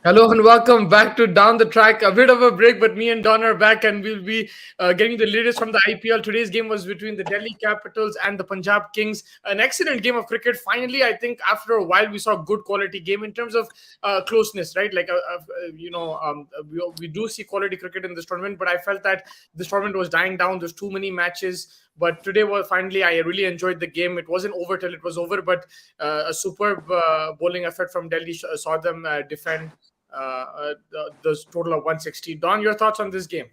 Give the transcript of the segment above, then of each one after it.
Hello and welcome back to Down the Track. A bit of a break, but me and Don are back, and we'll be getting the latest from the IPL. Today's game was between the Delhi Capitals and the Punjab Kings. An excellent game of cricket. Finally, I think after a while we saw a good quality game in terms of closeness, right? We do see quality cricket in this tournament, but I felt that this tournament was dying down. There's too many matches. But today was finally, I really enjoyed the game. It wasn't over till it was over, but a superb bowling effort from Delhi saw them defend the total of 160. Don, your thoughts on this game?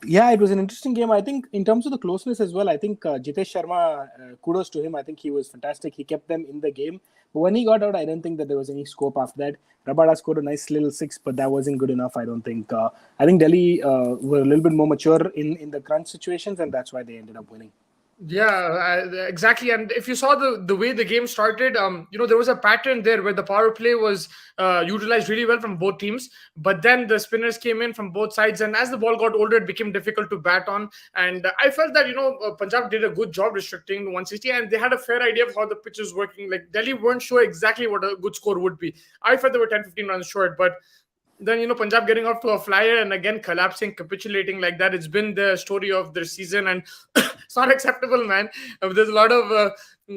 Yeah, it was an interesting game. I think in terms of the closeness as well, I think Jitesh Sharma, kudos to him. I think he was fantastic. He kept them in the game. But when he got out, I don't think that there was any scope after that. Rabada scored a nice little six, but that wasn't good enough. I don't think. I think Delhi were a little bit more mature in the crunch situations, and that's why they ended up winning. Yeah, exactly. And if you saw the way the game started, there was a pattern there where the power play was utilized really well from both teams. But then the spinners came in from both sides, and as the ball got older, it became difficult to bat on. And I felt that Punjab did a good job restricting 160, and they had a fair idea of how the pitch is working. Like Delhi weren't sure exactly what a good score would be. I felt they were 10-15 runs short, but then Punjab getting off to a flyer and again collapsing, capitulating like that. It's been the story of their season, and it's not acceptable, man. There's a lot of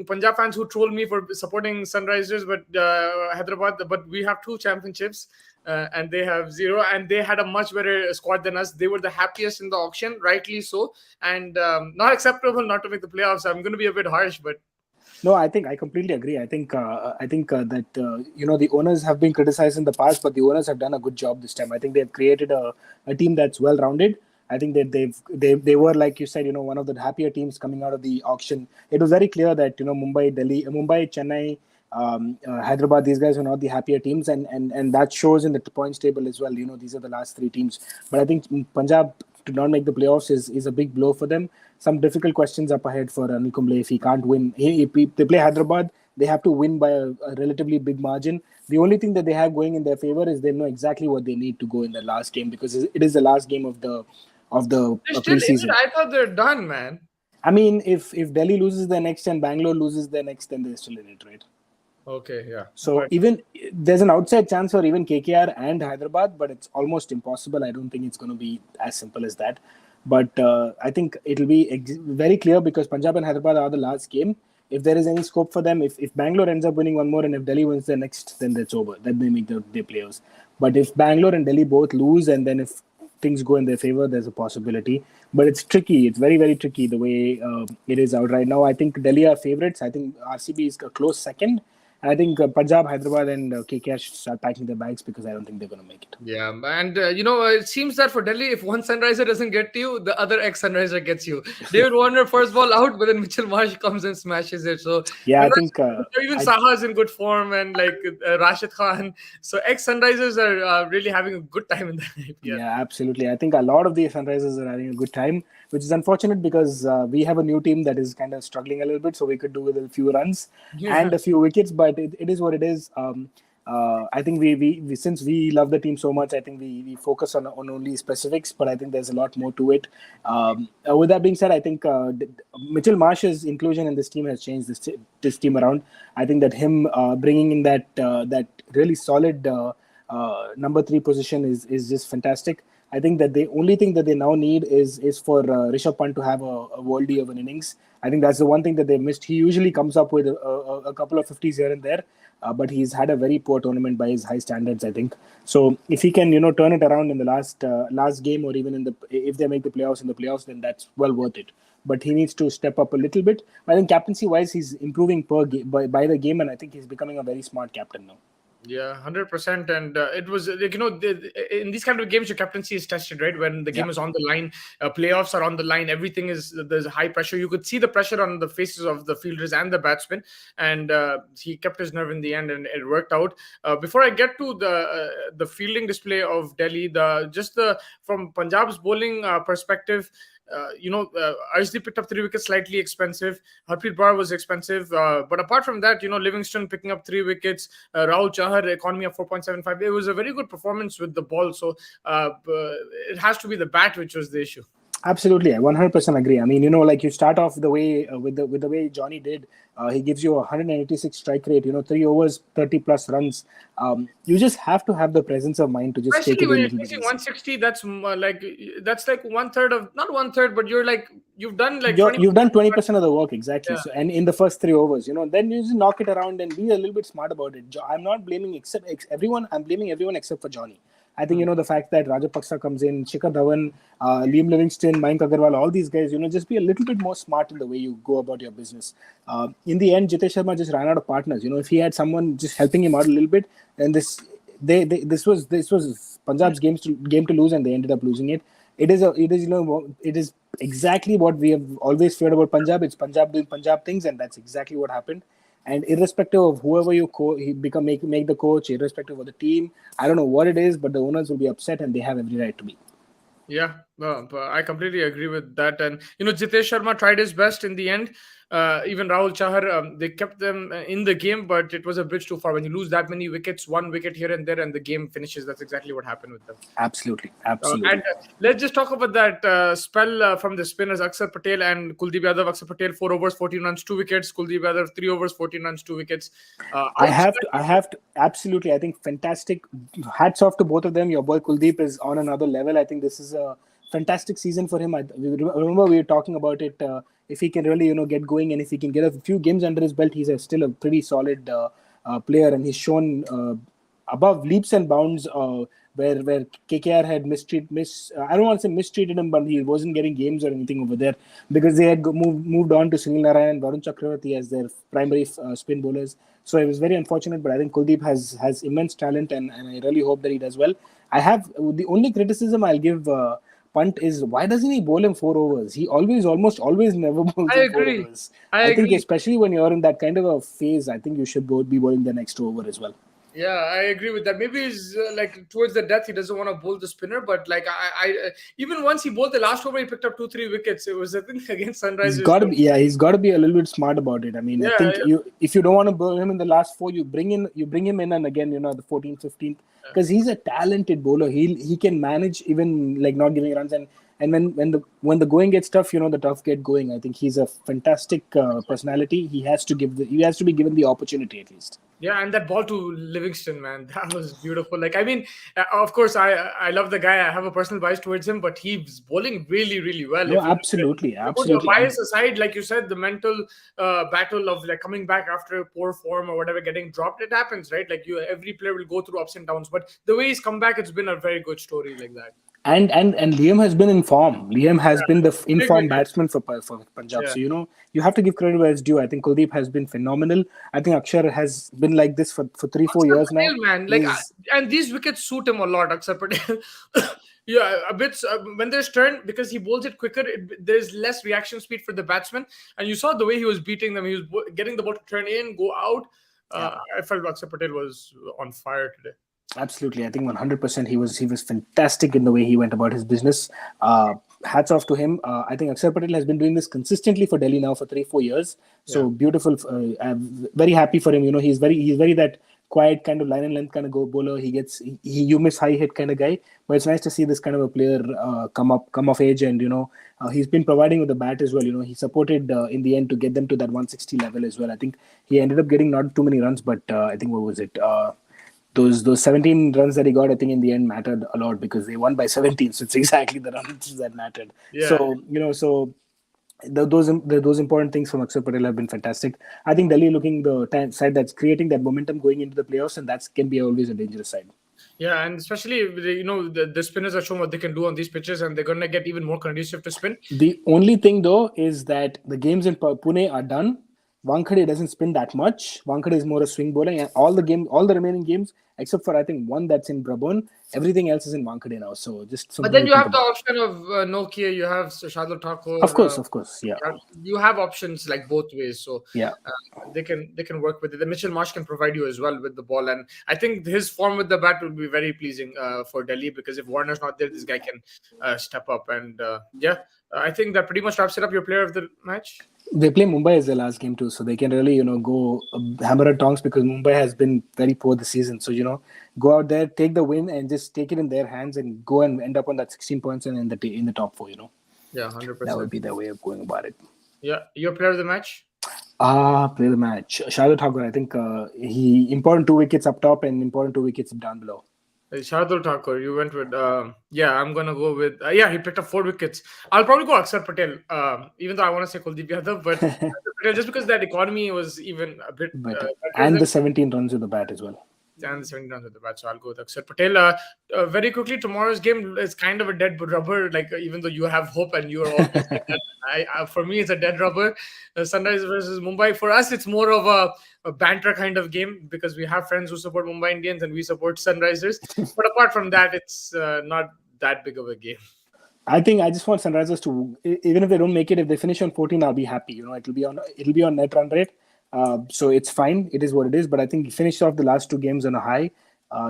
Punjab fans who troll me for supporting Sunrisers, but Hyderabad. But we have two championships, and they have zero, and they had a much better squad than us. They were the happiest in the auction, rightly so, and not acceptable not to make the playoffs. I'm going to be a bit harsh, but No, I think I completely agree. I think that the owners have been criticized in the past, but the owners have done a good job this time. I think they've created a team that's well rounded. I think that they were, like you said, one of the happier teams coming out of the auction. It was very clear that Mumbai, Chennai, Hyderabad, these guys were not the happier teams, and that shows in the points table as well. These are the last three teams, but I think Punjab to not make the playoffs is a big blow for them. Some difficult questions up ahead for Anil Kumble if he can't win. If they play Hyderabad, they have to win by a relatively big margin. The only thing that they have going in their favor is they know exactly what they need to go in the last game, because it is the last game of the they're still in it. preseason. I thought they're done, man. I mean, if Delhi loses their next and Bangalore loses their next, then they're still in it, right? Okay, yeah, So but even there's an outside chance for even KKR and Hyderabad, but it's almost impossible. I don't think it's going to be as simple as that. But I think it'll be very clear, because Punjab and Hyderabad are the last game. If there is any scope for them, if Bangalore ends up winning one more and if Delhi wins the next, then that's over. Then they make the playoffs. But if Bangalore and Delhi both lose, and then if things go in their favor, there's a possibility. But it's tricky. It's very, very tricky the way it is out right now. I think Delhi are favorites. I think RCB is a close second. And I think Punjab, Hyderabad, and KKR should start packing their bags, because I don't think they're going to make it. yeah, and it seems that for Delhi, if one Sunriser doesn't get to you, the other ex-Sunriser gets you. David Warner first ball out, but then Mitchell Marsh comes and smashes it. So Yeah, I I'm think not sure. Even Saha is in good form, and like Rashid Khan. So ex-Sunrisers are really having a good time in the IPL. yeah, absolutely. I think a lot of the Sunrisers are having a good time, which is unfortunate, because we have a new team that is kind of struggling a little bit. So we could do with a few runs Yeah. and a few wickets, but it is what it is. I think we since we love the team so much, I think we focus on only specifics, but I think there's a lot more to it. With that being said, I think Mitchell Marsh's inclusion in this team has changed this team around. I think that him bringing in that really solid number three position is just fantastic. I think that the only thing that they now need is for Rishabh Pant to have a worldie of an innings. I think that's the one thing that they missed. He usually comes up with a couple of 50s here and there, but he's had a very poor tournament by his high standards, I think. So if he can, turn it around in the last game, or even if they make the playoffs in the playoffs, then that's well worth it. But he needs to step up a little bit. I think captaincy wise, he's improving by the game, and I think he's becoming a very smart captain now. Yeah, 100%. And it was like, in these kind of games, your captaincy is tested, right? When the Yeah. game is on the line, playoffs are on the line, everything there's high pressure. You could see the pressure on the faces of the fielders and the batsmen. And he kept his nerve in the end, and it worked out. Before I get to the fielding display of Delhi, from Punjab's bowling perspective, Arshdeep picked up 3 wickets, slightly expensive. Harpreet Brar was expensive. But apart from that, Livingston picking up 3 wickets, Rahul Chahar, economy of 4.75. It was a very good performance with the ball. So it has to be the bat which was the issue. Absolutely, I 100% agree. I mean, like you start off the way with the way Johnny did. He gives you a 186 strike rate. 3 overs, 30 plus runs. You just have to have the presence of mind to just take Especially it a when you're little bit chasing easy. 160, that's like one third of, not one third, but you've done like You've 20%. done 20% of the work exactly. Yeah. So, and in the first 3 overs, then you just knock it around and be a little bit smart about it. I'm not blaming everyone. I'm blaming everyone except for Johnny. I think the fact that Rajapaksa comes in, Shikhar Dhawan, Liam Livingston, Mayank Agarwal, all these guys, just be a little bit more smart in the way you go about your business. In the end, Jitesh Sharma just ran out of partners. If he had someone just helping him out a little bit, and this was Punjab's game to lose, and they ended up losing it. It is exactly what we have always feared about Punjab. It's Punjab doing Punjab things, and that's exactly what happened. And irrespective of whoever he make the coach, irrespective of the team, I don't know what it is, but the owners will be upset, and they have every right to be. Yeah, but I completely agree with that. And Jitesh Sharma tried his best in the end. Even Rahul Chahar, they kept them in the game, but it was a bridge too far. When you lose that many wickets, one wicket here and there, and the game finishes. That's exactly what happened with them. Absolutely, And absolutely. let's just talk about that spell from the spinners, Akshar Patel and Kuldeep Yadav. Akshar Patel, 4 overs, 14 runs, 2 wickets. Kuldeep Yadav, 3 overs, 14 runs, 2 wickets. I have to absolutely. I think fantastic. Hats off to both of them. Your boy Kuldeep is on another level. I think this is a fantastic season for him. Remember we were talking about it. If he can really get going, and if he can get a few games under his belt, still a pretty solid player, and he's shown above leaps and bounds. Where KKR had I don't want to say mistreated him, but he wasn't getting games or anything over there because they had moved on to Sunil Narayan and Varun Chakravarti as their primary spin bowlers. So it was very unfortunate, but I think Kuldeep has immense talent, and I really hope that he does well. I have the only criticism I'll give Punt is why doesn't he bowl him 4 overs? He almost always never bowls I him four agree. overs. I I think agree. especially when you're in that kind of a phase, I think you should both be bowling the next over as well. Yeah, I agree with that. Maybe he's like towards the death, he doesn't want to bowl the spinner. But like even once he bowled the last over, he picked up 2 3 wickets. It was, I think, against Sunrisers. So He's got to be a little bit smart about it. I mean, I yeah, think yeah, if you don't want to bowl him in the last four, you bring him in, and again, the 14th, 15th, because he's a talented bowler. He can manage even like not giving runs, and when the going gets tough, the tough get going. I think he's a fantastic personality. He has to be given the opportunity at least. yeah. And that ball to Livingston, man, that was beautiful. Like, I mean, of course, I love the guy. I have a personal bias towards him, but he's bowling really, really well. No, If absolutely, you put your absolutely. bias aside, like you said, the mental battle of like coming back after poor form or whatever, getting dropped, it happens, right? Like every player will go through ups and downs, but the way he's come back, it's been a very good story like that. And Liam has been in form. Liam has been the Big in-form wicket. batsman for Punjab. Yeah. So you have to give credit where it's due. I think Kuldeep has been phenomenal. I think Akshar has been like this for 3-4 Akshar years now. Patel, man, He's and these wickets suit him a lot. Akshar Patel, yeah, a bit when there's turn because he bowls it quicker. There's less reaction speed for the batsman, and you saw the way he was beating them. He was getting the ball to turn in, go out. Yeah. I felt Akshar Patel was on fire today. Absolutely, I think 100% he was fantastic in the way he went about his business. Hats off to him. I think Akshar Patel has been doing this consistently for Delhi now for 3-4 years. Yeah. So beautiful. I'm very happy for him. He's very that quiet kind of line and length kind of go bowler. You miss high hit kind of guy. But it's nice to see this kind of a player come of age, and he's been providing with the bat as well. He supported in the end to get them to that 160 level as well. I think he ended up getting not too many runs, but I think what was it? Those 17 runs that he got, I think in the end mattered a lot because they won by 17. So it's exactly the runs that mattered. Yeah. Those important things from Akshar Patel have been fantastic. I think Delhi looking the side that's creating that momentum going into the playoffs, and that can be always a dangerous side. Yeah, and especially the spinners are showing what they can do on these pitches, and they're going to get even more conducive to spin. The only thing though is that the games in Pune are done. Wankhede doesn't spin that much. Wankhede is more a swing bowling, and all the remaining games, except for I think one that's in Brabon, everything else is in Wankhede now. So just But something then to you think have the about. option of Nokia, you have Shardul Of Thakur. course, of course, yeah, You have options like both ways, so yeah. they can work with it. The Mitchell Marsh can provide you as well with the ball, and I think his form with the bat will be very pleasing for Delhi because if Warner's not there, this guy can step up. And yeah, I think that pretty much wraps it up. Your player of the match. They play Mumbai as their last game too, so they can really go hammer and tongs because Mumbai has been very poor this season. So go out there, take the win, and just take it in their hands and go and end up on that 16 points and in the top four. Yeah, hundred That would percent. be their way of going about it. Yeah, your player of the match. Play the match. Shardul Thakur, I think he important 2 wickets up top and important 2 wickets down below. Shardul Thakur, you went with yeah. I'm gonna go with yeah. He picked up 4 wickets. I'll probably go Akshar Patel, even though I want to say Kuldeep Yadav, but Akshar Patel, just because that economy was even a bit But better and than the 17 runs with the bat as well. and the 70 runs at the bat. So I'll go with Akshar Patel. Very quickly, tomorrow's game is kind of a dead rubber. Like even though you have hope and you are always like that, for me it's a dead rubber. Sunrise versus Mumbai. For us, it's more of a banter kind of game because we have friends who support Mumbai Indians and we support Sunrisers. But apart from that, it's not that big of a game. I think I just want Sunrisers to, even if they don't make it, if they finish on 14, I'll be happy. It'll be on net run rate. So it's fine. It is what it is. But I think finish off the last 2 games on a high.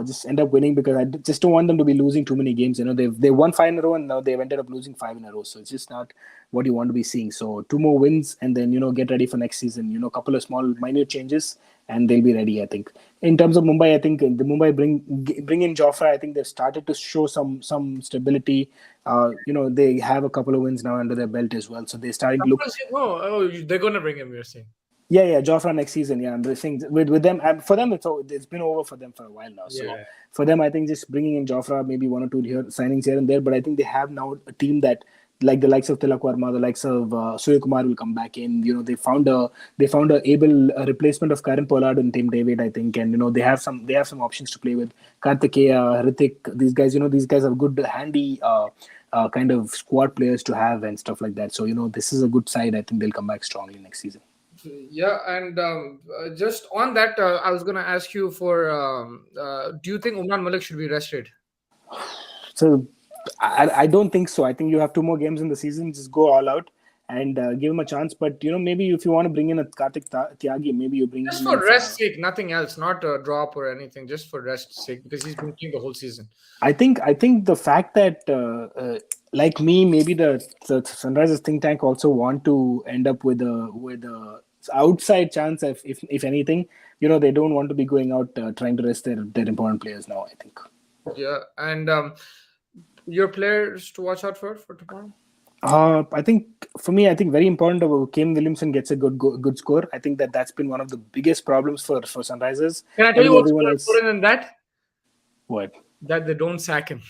Just end up winning because I just don't want them to be losing too many games. They won 5 in a row and now they've ended up losing 5 in a row. So it's just not what you want to be seeing. So 2 more wins and then get ready for next season. A couple of small minor changes and they'll be ready. I think in terms of Mumbai, I think the Mumbai bring in Jofra. I think they've started to show some stability. They have a couple of wins now under their belt as well. So they're starting to look. No, they're gonna bring him. You're saying. Yeah, Jofra next season. Yeah, I'm just saying with them. For them, it's been over for them for a while now. So Yeah. for them, I think just bringing in Jofra, maybe 1 or 2 signings here and there. But I think they have now a team that, like the likes of Tilak Verma, the likes of Surya Kumar will come back in. They found a able replacement of Karan Pollard and Tim David, I think, and they have some options to play with. Kartikeya, Hrithik, these guys. These guys are good, handy. Kind of squad players to have and stuff like that. So this is a good side. I think they'll come back strongly next season. Yeah, and just on that, I was going to ask you for do you think Umran Malik should be rested? So I don't think so. I think you have 2 more games in the season. Just go all out and give him a chance. But maybe if you want to bring in a Kartik Tyagi, maybe you bring Just him for in. rest sake, nothing else, not a drop or anything, just for rest sake, because he's been playing the whole season. I think the fact that like me, maybe the Sunrisers think tank also want to end up with a outside chance if anything. They don't want to be going out trying to rest their important players now. I think. Yeah, and your players to watch out for tomorrow. I think for me, I think very important that Kane Williamson gets a good score. I think that's been one of the biggest problems for Sunrisers. Can I tell you what's everyone more else. important than that? What? That they don't sack him.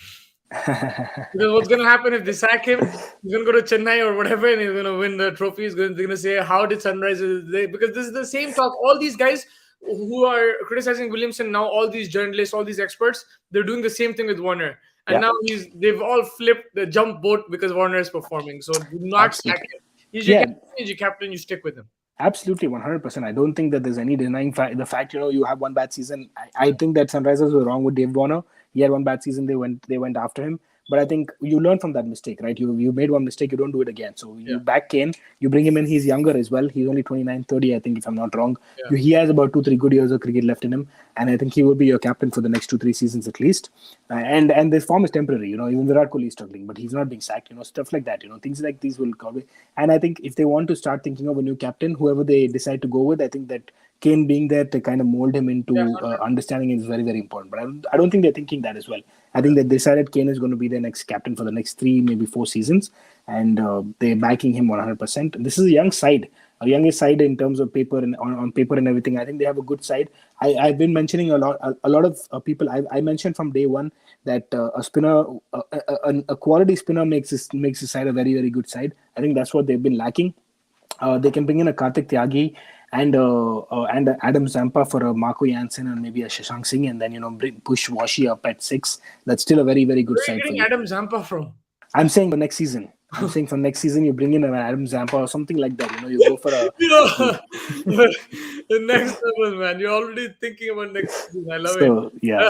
Because what's going to happen if they sack him? He's going to go to Chennai or whatever, and he's going to win the trophy. They're going to say, "How did Sunrisers?" Because this is the same talk. All these guys who are criticizing Williamson now, all these journalists, all these experts, they're doing the same thing with Warner. And now they've all flipped the jump boat because Warner is performing. So do not sack him. He's your captain. You stick with him. Absolutely, 100%. I don't think that there's any denying the fact. You have one bad season. I think that Sunrisers were wrong with Dave Warner. He had one bad season. They went after him. But I think you learn from that mistake, right? You made one mistake, you don't do it again. So you back Kane, you bring him in. He's younger as well. He's only 29, 30, I think, if I'm not wrong. Yeah. He has about 2-3 good years of cricket left in him. And I think he will be your captain for the next 2-3 seasons at least. And this form is temporary. Even Virat Kohli is struggling, but he's not being sacked. Stuff like that. Things like these will come. And I think if they want to start thinking of a new captain, whoever they decide to go with, I think that Kane being there to kind of mold him into understanding is very, very important. But I don't think they're thinking that as well. I think that they decided Kane is going to be their next captain for the next 3, maybe 4 seasons. And they're backing him 100%. This is a young side. A youngest side in terms of paper and on paper and everything. I think they have a good side. I've been mentioning a lot of people. I mentioned from day one that a spinner, a quality spinner makes the side a very, very good side. I think that's what they've been lacking. They can bring in a Kartik Tyagi and Adam Zampa for a Marco Jansen and maybe a Shashank Singh, and then push Washi up at 6. That's still a very, very good side. Where are you getting Adam Zampa from? I'm saying for next season. You bring in an Adam Zampa or something like that. You go for a. The next level, man. You're already thinking about next season. I love it. Yeah.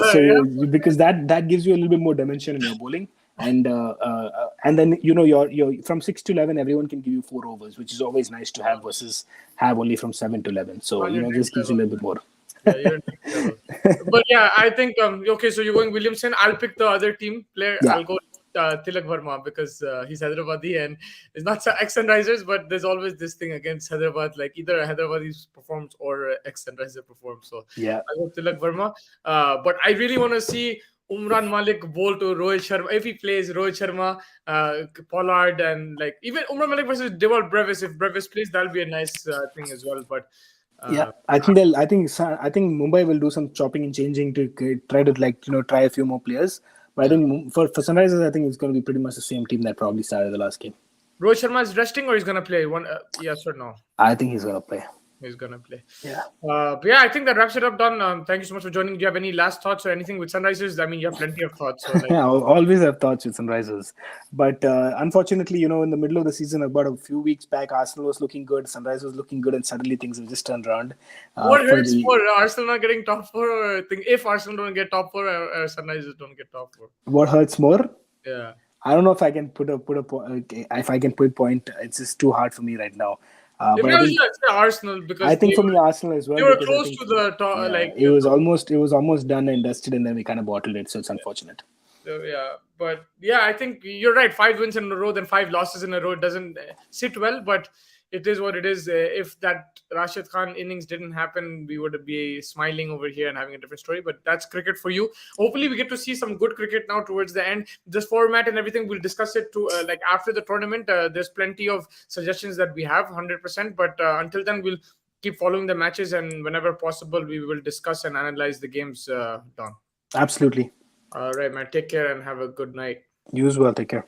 Because that gives you a little bit more dimension in your bowling. And then your from 6 to 11, everyone can give you 4 overs, which is always nice to have versus have only from 7 to 11. So just gives you a little bit more. Yeah, you're next level. But yeah, I think okay. So you're going Williamson. I'll pick the other team player. Yeah. I'll go Tilak Verma because he's Hyderabadi and it's not ex-Sunrisers, but there's always this thing against Hyderabad, like either a Hyderabadi performs or ex-Sunriser performs. So yeah, I go Tilak Verma. But I really want to see Umran Malik bowl to Rohit Sharma. If he plays Rohit Sharma, Pollard, and like even Umran Malik versus Devol Brevis. If Brevis plays, that'll be a nice thing as well. But Yeah, uh, I think they'll. I think Mumbai will do some chopping and changing to try to try a few more players. But I yeah, think for Sunrisers, I think it's going to be pretty much the same team that probably started the last game. Rohit Sharma is resting or he's gonna play? One, yes or no? I think he's going to play. He's gonna play. Yeah. But yeah, I think that wraps it up, Don. Thank you so much for joining. Do you have any last thoughts or anything with Sunrisers? I mean, you have plenty of thoughts. So like, I always have thoughts with Sunrisers, but unfortunately, in the middle of the season, about a few weeks back, Arsenal was looking good, Sunrisers was looking good, and suddenly things have just turned around. what For hurts the more, Arsenal not getting top four, or think if Arsenal don't get top four, or Sunrisers don't get top four? What hurts more? Yeah. I don't know if I can if I can put point. It's just too hard for me right now. If But I I was think you, I'd say Arsenal because I think for me Arsenal as well, they were because I close think to the top. yeah, Like it was almost done and dusted, and then we kind of bottled it. So it's unfortunate. yeah, but yeah, I think you're right. 5 wins in a row, then 5 losses in a row. It doesn't sit well, but it is what it is. If that Rashid Khan innings didn't happen, we would be smiling over here and having a different story. But that's cricket for you. Hopefully, we get to see some good cricket now towards the end. This format and everything, we'll discuss it to like after the tournament. There's plenty of suggestions that we have, 100%. But until then, we'll keep following the matches, and whenever possible, we will discuss and analyze the games. Don. Absolutely. All right, man. Take care and have a good night. You as well. Take care.